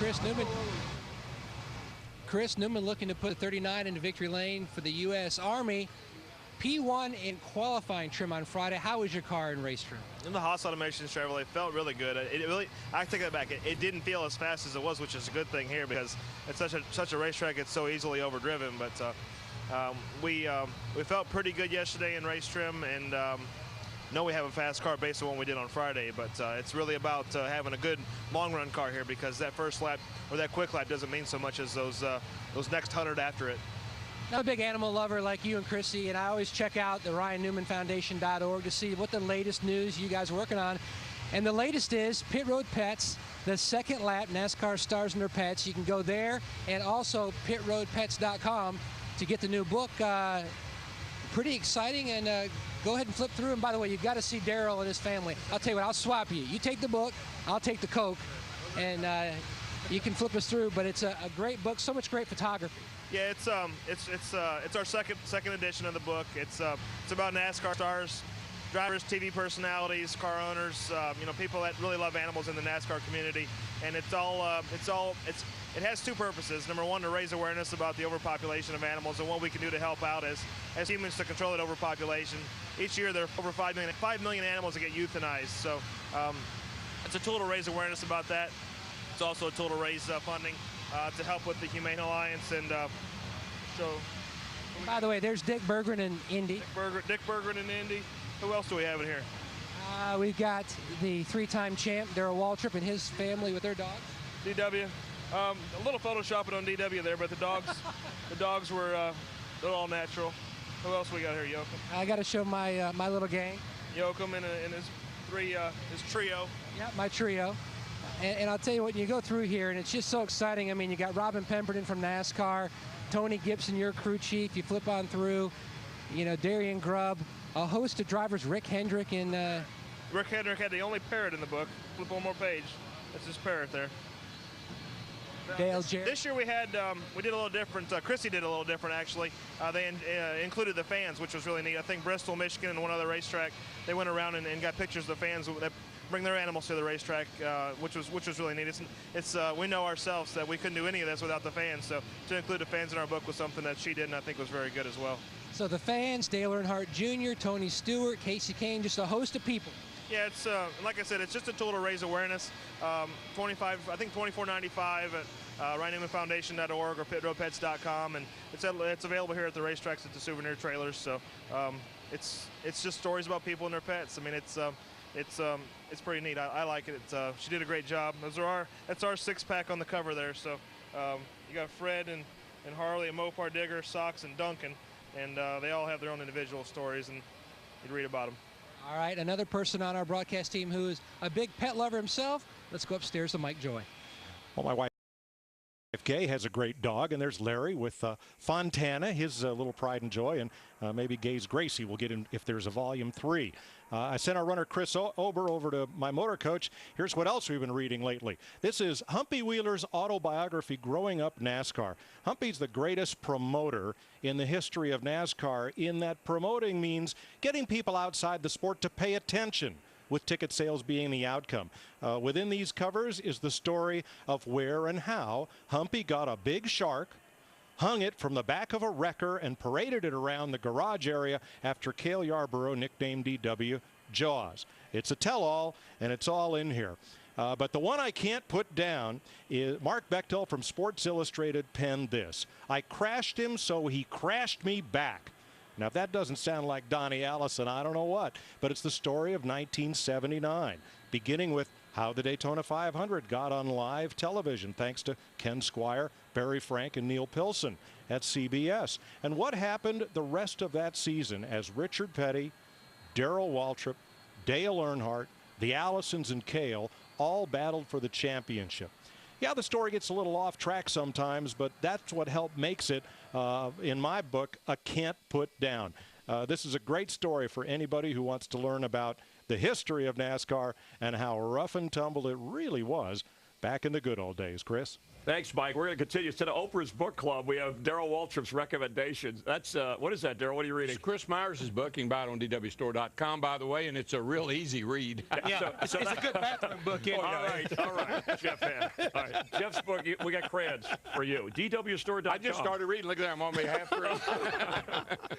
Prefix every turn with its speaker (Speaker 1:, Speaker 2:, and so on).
Speaker 1: Chris Newman. Chris Newman looking to put 39 into victory lane for the U.S. Army. P1 in qualifying trim on Friday. How was your car in race trim?
Speaker 2: In the Haas Automation Chevrolet, felt really good. I take that back. It didn't feel as fast as it was, which is a good thing here because it's such a racetrack. It's so easily overdriven. But we felt pretty good yesterday in race trim, and know we have a fast car based on what we did on Friday. But it's really about having a good long run car here, because that first lap or that quick lap doesn't mean so much as those next 100 after it.
Speaker 1: I'm a big animal lover like you and Chrissy, and I always check out the RyanNewmanFoundation.org to see what the latest news you guys are working on. And the latest is Pit Road Pets, the second lap, NASCAR Stars and Their Pets. You can go there, and also pitroadpets.com to get the new book. Pretty exciting, and go ahead and flip through. And by the way, you've got to see Daryl and his family. I'll tell you what, I'll swap you. You take the book, I'll take the Coke, and you can flip us through. But it's a great book, so much great photography.
Speaker 2: Yeah, it's our second edition of the book. It's about NASCAR stars, drivers, TV personalities, car owners, people that really love animals in the NASCAR community. And it has two purposes. Number one, to raise awareness about the overpopulation of animals and what we can do to help out as humans to control that overpopulation. Each year there are over 5 million animals that get euthanized. So it's a tool to raise awareness about that. It's also a tool to raise funding to help with the Humane Alliance. And
Speaker 1: by the way, there's Dick Berggren in Indy.
Speaker 2: Dick Berggren in Indy. Who else do we have in here?
Speaker 1: We've got the three-time champ Darrell Waltrip and his family with their dogs.
Speaker 2: DW. A little photoshopping on DW there, but the dogs were they're all natural. Who else we got here? Yokum.
Speaker 1: I got to show my my little gang.
Speaker 2: Yokum and his trio.
Speaker 1: Yeah, my trio. And I'll tell you what, you go through here, and it's just so exciting. I mean, you got Robin Pemberton from NASCAR, Tony Gibson, your crew chief. You flip on through, Darian Grubb, a host of drivers, Rick Hendrick. And
Speaker 2: Rick Hendrick had the only parrot in the book. Flip one more page. That's his parrot there.
Speaker 1: Dale Jarrett.
Speaker 2: This year we did a little different. Chrissy did a little different, actually. They included the fans, which was really neat. I think Bristol, Michigan, and one other racetrack, they went around and got pictures of the fans that bring their animals to the racetrack, which was really neat. We know ourselves that we couldn't do any of this without the fans, so to include the fans in our book was something that she did, and I think was very good as well.
Speaker 1: So the fans, Dale Earnhardt Jr., Tony Stewart, Casey Kane, just a host of people.
Speaker 2: Yeah, it's like I said, it's just a tool to raise awareness. I think $24.95 at RyanNewmanFoundation.org or pitroadpets.com, and it's available here at the racetracks at the souvenir trailers. So it's just stories about people and their pets. I mean, it's pretty neat. I like it. She did a great job. That's our six-pack on the cover there. So you got Fred and Harley and Mopar Digger, Sox, and Duncan, and they all have their own individual stories, and you'd read about them.
Speaker 1: All right, another person on our broadcast team who is a big pet lover himself. Let's go upstairs to Mike Joy.
Speaker 3: Well, my wife Gay has a great dog, and there's Larry with Fontana, his little pride and joy, and maybe Gay's Gracie will get in if there's a volume 3. I sent our runner Chris Ober over to my motor coach. Here's what else we've been reading lately. This is Humpy Wheeler's autobiography, Growing Up NASCAR. Humpy's the greatest promoter in the history of NASCAR, in that promoting means getting people outside the sport to pay attention, with ticket sales being the outcome. Within these covers is the story of where and how Humpy got a big shark, hung it from the back of a wrecker, and paraded it around the garage area after Cale Yarborough nicknamed DW Jaws. It's a tell-all, and it's all in here. But the one I can't put down is Mark Bechtel from Sports Illustrated penned this: "I crashed him, so he crashed me back." Now, if that doesn't sound like Donnie Allison, I don't know what. But it's the story of 1979, beginning with how the Daytona 500 got on live television, thanks to Ken Squire, Barry Frank, and Neil Pilson at CBS. And what happened the rest of that season as Richard Petty, Darrell Waltrip, Dale Earnhardt, the Allisons, and Cale all battled for the championship. Yeah, the story gets a little off track sometimes, but that's what makes it, in my book, a can't put down. This is a great story for anybody who wants to learn about the history of NASCAR and how rough and tumble it really was back in the good old days. Chris?
Speaker 4: Thanks, Mike. We're going to continue. Instead of Oprah's book club, we have Darrell Waltrip's recommendations. That's what is that, Darrell? What are you reading?
Speaker 5: It's Chris Myers' book. You can buy it on DWStore.com, by the way, and it's a real easy read.
Speaker 1: Yeah, it's a good bathroom book.
Speaker 4: All right, Jeff. All right, Jeff's book. We got crayons for you. DWStore.com.
Speaker 5: I just started reading. Look at that. I'm on my half through.